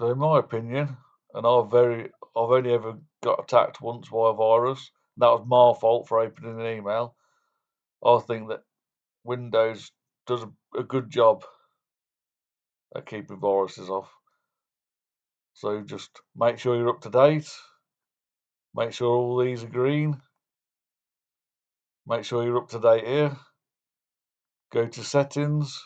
So in my opinion, and I've only ever got attacked once by a virus. And that was my fault for opening an email. I think that Windows does a good job at keeping viruses off. So just make sure you're up to date. Make sure all these are green. Make sure you're up to date here. Go to settings.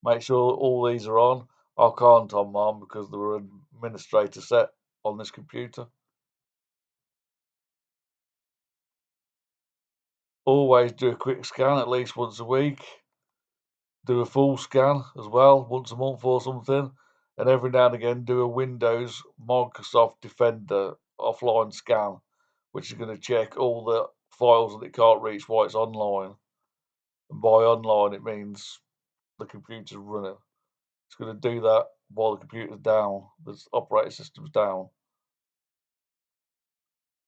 Make sure all these are on. I can't on mine because they were administrator set on this computer. Always do a quick scan at least once a week. Do a full scan as well, once a month or something. And every now and again do a Windows Microsoft Defender offline scan, which is going to check all the files that it can't reach while it's online. And by online, it means the computer's running. It's going to do that while the computer's down, the operating system's down.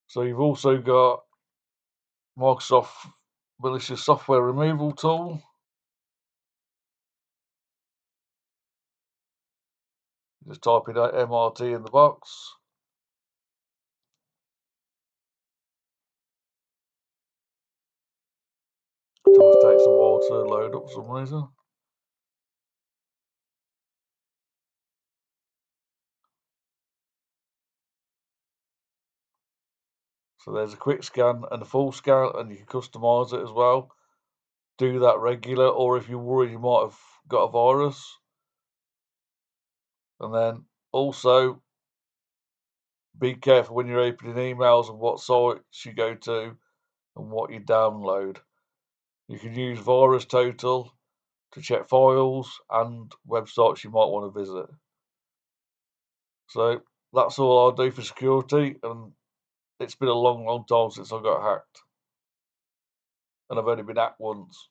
So you've also got Microsoft Malicious software removal tool. Just type in MRT in the box. It always takes a while to load up for some reason. So there's a quick scan and a full scan, and you can customize it as well. Do that regular, or if you're worried you might have got a virus. And then also be careful when you're opening emails and what sites you go to and what you download. You can use VirusTotal to check files and websites you might want to visit. So that's all I'll do for security, and it's been a long, long time since I got hacked. And I've only been hacked once.